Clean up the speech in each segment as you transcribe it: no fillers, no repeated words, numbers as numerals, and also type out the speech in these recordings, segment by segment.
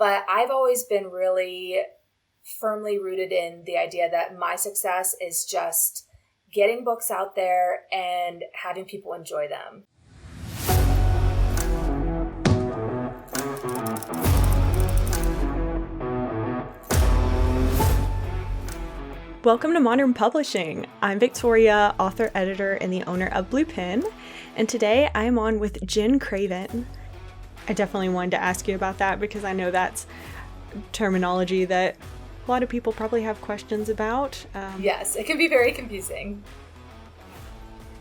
But I've always been really firmly rooted in the idea that my success is just getting books out there and having people enjoy them. Welcome to Modern Publishing. I'm Victoria, author, editor, and the owner of Blue Pen, and today I am on with Jen Craven. I definitely wanted to ask you about that because I know that's terminology that a lot of people probably have questions about. Yes, it can be very confusing.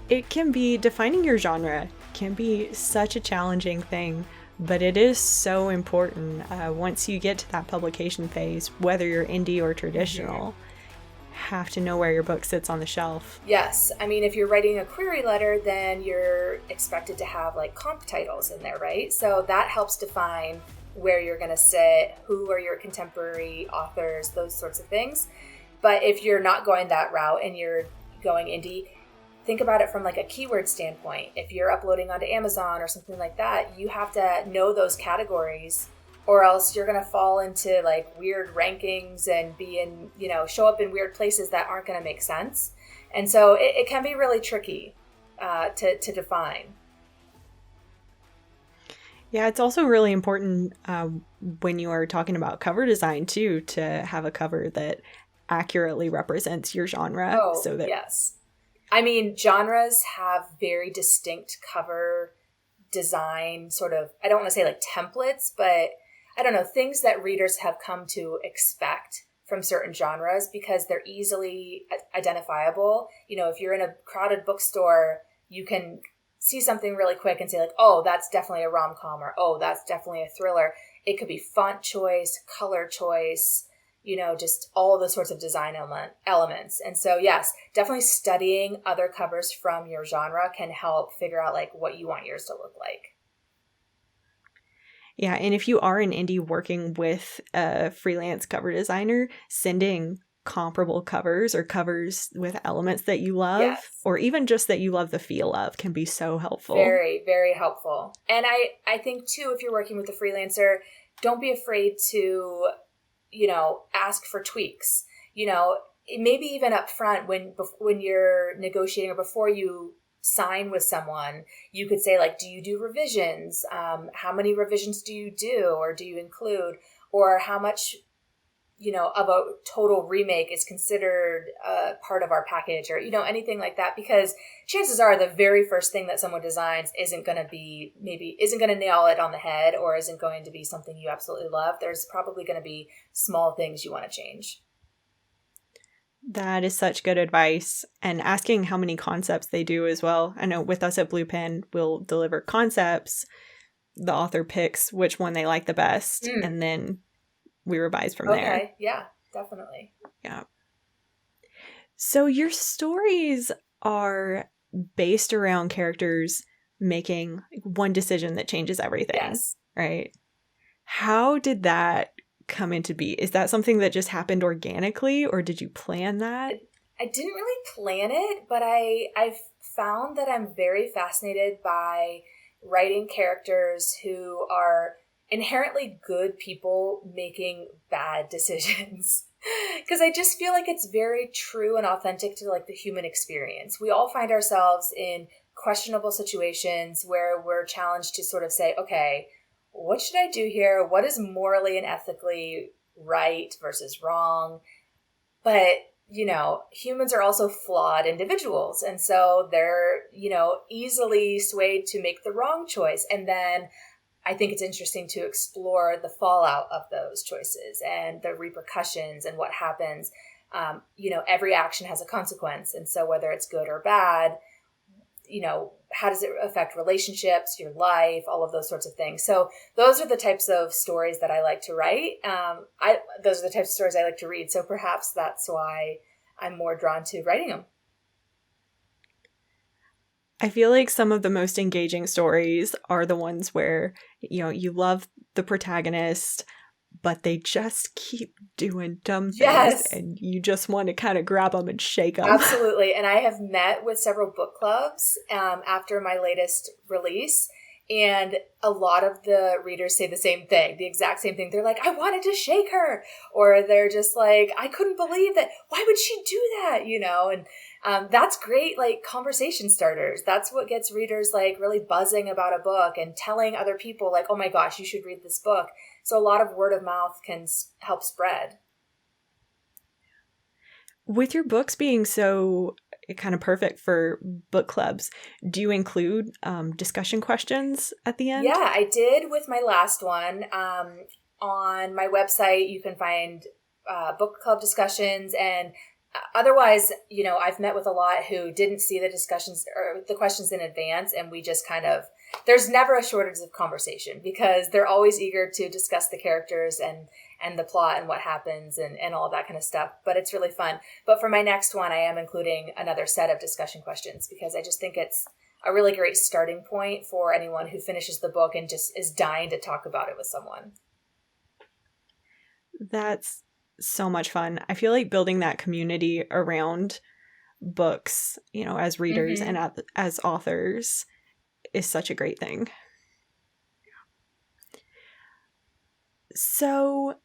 It can be, defining your genre can be such a challenging thing, but it is so important once you get to that publication phase, whether you're indie or traditional. Have to know where your book sits on the shelf. Yes. I mean, if you're writing a query letter, then you're expected to have like comp titles in there, right? So that helps define where you're going to sit, who are your contemporary authors, those sorts of things. But if you're not going that route and you're going indie, think about it from like a keyword standpoint. If you're uploading onto Amazon or something like that, you have to know those categories, or else you're going to fall into like weird rankings and be in, show up in weird places that aren't going to make sense. And so it can be really tricky to define. Yeah, it's also really important when you are talking about cover design too, to have a cover that accurately represents your genre. Oh, yes. I mean, genres have very distinct cover design sort of, I don't want to say like templates, but I don't know, things that readers have come to expect from certain genres because they're easily identifiable. If you're in a crowded bookstore, you can see something really quick and say like, oh, that's definitely a rom-com, or oh, that's definitely a thriller. It could be font choice, color choice, just all the sorts of design elements. And so, yes, definitely studying other covers from your genre can help figure out like what you want yours to look like. Yeah, and if you are an indie working with a freelance cover designer, sending comparable covers or covers with elements that you love, yes, or even just that you love the feel of, can be so helpful. Very, very helpful. And I think, too, if you're working with a freelancer, don't be afraid to, ask for tweaks. Maybe even up front when you're negotiating or before you sign with someone, you could say like, do you do revisions? How many revisions do you do or do you include? Or how much, of a total remake is considered part of our package, or, anything like that, because chances are the very first thing that someone designs isn't going to nail it on the head, or isn't going to be something you absolutely love. There's probably going to be small things you want to change. That is such good advice. And asking how many concepts they do as well. I know with us at Blue Pen, we'll deliver concepts. The author picks which one they like the best, and then we revise from there. Okay, yeah, definitely. Yeah. So your stories are based around characters making one decision that changes everything. Yes. Right? How did that come into be? Is that something that just happened organically, or did you plan that? I didn't really plan it, but I've found that I'm very fascinated by writing characters who are inherently good people making bad decisions. Because I just feel like it's very true and authentic to like the human experience. We all find ourselves in questionable situations where we're challenged to sort of say, okay, what should I do here? What is morally and ethically right versus wrong? But, humans are also flawed individuals. And so they're, easily swayed to make the wrong choice. And then I think it's interesting to explore the fallout of those choices and the repercussions and what happens. Every action has a consequence. And so whether it's good or bad, how does it affect relationships, your life, all of those sorts of things. So those are the types of stories that I like to write. Those are the types of stories I like to read. So perhaps that's why I'm more drawn to writing them. I feel like some of the most engaging stories are the ones where, you love the protagonist, but they just keep doing dumb things. Yes. And you just want to kind of grab them and shake them. Absolutely. And I have met with several book clubs after my latest release. And a lot of the readers say the same thing, the exact same thing. They're like, I wanted to shake her. Or they're just like, I couldn't believe that. Why would she do that? And that's great, like conversation starters. That's what gets readers like really buzzing about a book and telling other people like, oh my gosh, you should read this book. So a lot of word of mouth can help spread. With your books being so kind of perfect for book clubs, do you include discussion questions at the end? Yeah, I did with my last one. On my website, you can find book club discussions, and otherwise, I've met with a lot who didn't see the discussions or the questions in advance, and we just kind of, there's never a shortage of conversation because they're always eager to discuss the characters and the plot and what happens and all of that kind of stuff. But it's really fun. But for my next one, I am including another set of discussion questions because I just think it's a really great starting point for anyone who finishes the book and just is dying to talk about it with someone. That's so much fun. I feel like building that community around books, as readers and as authors is such a great thing. So,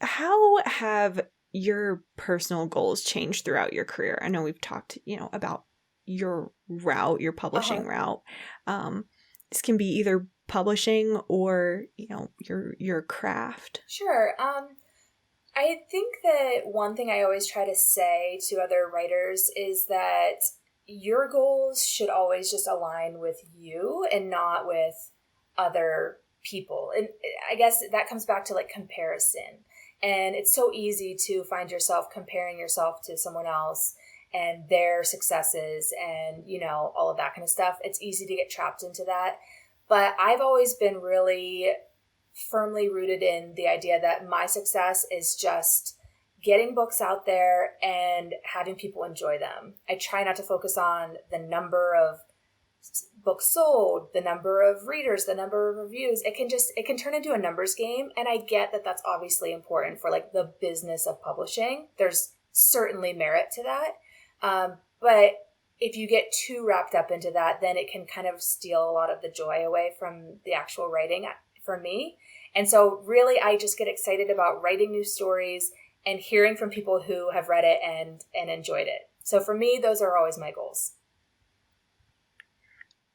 how have your personal goals changed throughout your career? I know we've talked, about your route, your publishing route. This can be either publishing or, your craft. Sure. I think that one thing I always try to say to other writers is that your goals should always just align with you and not with other people. And I guess that comes back to like comparison. And it's so easy to find yourself comparing yourself to someone else and their successes and, all of that kind of stuff. It's easy to get trapped into that. But I've always been really firmly rooted in the idea that my success is just getting books out there and having people enjoy them. I try not to focus on the number of books sold, the number of readers, the number of reviews. It can turn into a numbers game. And I get that that's obviously important for like the business of publishing. There's certainly merit to that. But if you get too wrapped up into that, then it can kind of steal a lot of the joy away from the actual writing for me. And so really, I just get excited about writing new stories and hearing from people who have read it and enjoyed it. So for me, those are always my goals.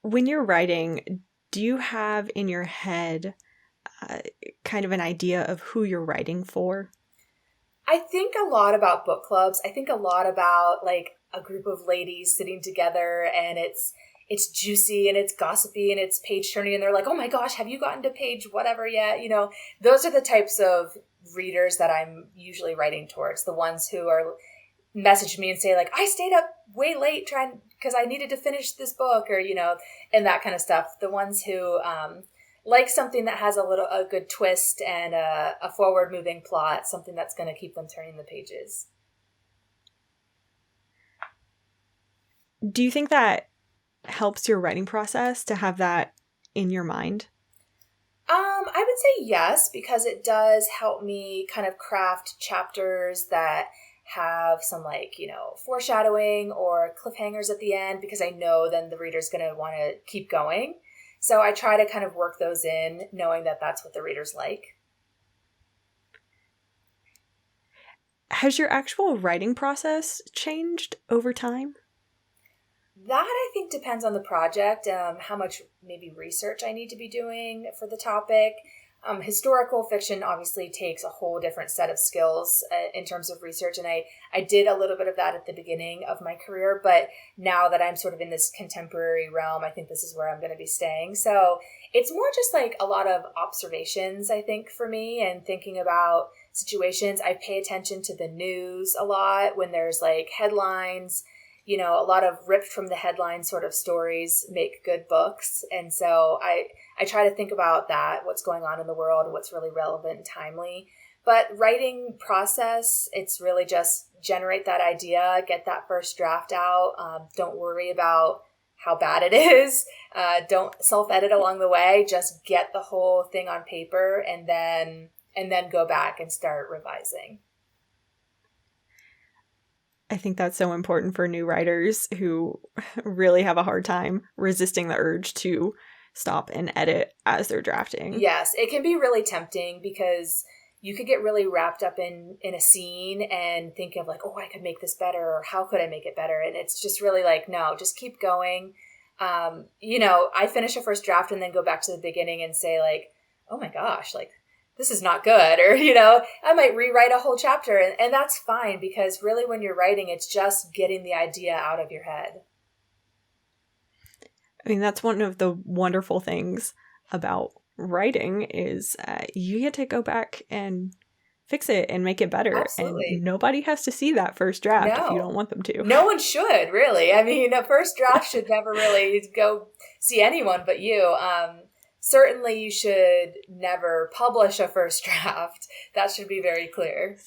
When you're writing, do you have in your head kind of an idea of who you're writing for? I think a lot about book clubs. I think a lot about like a group of ladies sitting together and it's juicy and it's gossipy and it's page turning and they're like, oh my gosh, have you gotten to page whatever yet? Those are the types of readers that I'm usually writing towards. The ones who are message me and say like, I stayed up way late trying because I needed to finish this book or, and that kind of stuff. The ones who like something that has a good twist and a forward moving plot, something that's going to keep them turning the pages. Do you think that helps your writing process to have that in your mind? I would say yes, because it does help me kind of craft chapters that have some foreshadowing or cliffhangers at the end, because I know then the reader's going to want to keep going. So I try to kind of work those in, knowing that that's what the readers like. Has your actual writing process changed over time? That I think depends on the project, how much maybe research I need to be doing for the topic. Historical fiction obviously takes a whole different set of skills in terms of research. And I did a little bit of that at the beginning of my career. But now that I'm sort of in this contemporary realm, I think this is where I'm going to be staying. So it's more just like a lot of observations, I think, for me, and thinking about situations. I pay attention to the news a lot when there's like headlines. A lot of ripped from the headline sort of stories make good books. And so I try to think about that, what's going on in the world and what's really relevant and timely. But writing process, it's really just generate that idea, get that first draft out. Don't worry about how bad it is. Don't self-edit along the way. Just get the whole thing on paper and then go back and start revising. I think that's so important for new writers who really have a hard time resisting the urge to stop and edit as they're drafting. Yes, it can be really tempting because you could get really wrapped up in a scene and think of like, oh, I could make this better, or how could I make it better? And it's just really like, no, just keep going. I finish a first draft and then go back to the beginning and say like, oh my gosh, like this is not good. Or, I might rewrite a whole chapter, and that's fine, because really when you're writing, it's just getting the idea out of your head. I mean, that's one of the wonderful things about writing is you get to go back and fix it and make it better. Absolutely. And nobody has to see that first draft if you don't want them to. No one should, really. I mean, a first draft should never really go see anyone but you. Certainly you should never publish a first draft. That should be very clear.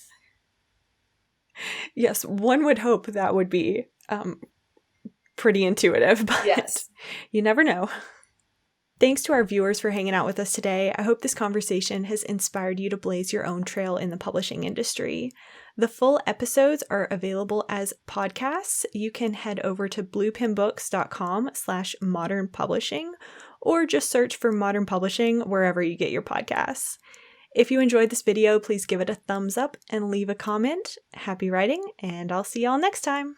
Yes, one would hope that would be pretty intuitive, but yes. You never know. Thanks to our viewers for hanging out with us today. I hope this conversation has inspired you to blaze your own trail in the publishing industry. The full episodes are available as podcasts. You can head over to bluepinbooks.com/modern publishing, or just search for Modern Publishing wherever you get your podcasts. If you enjoyed this video, please give it a thumbs up and leave a comment. Happy writing, and I'll see y'all next time.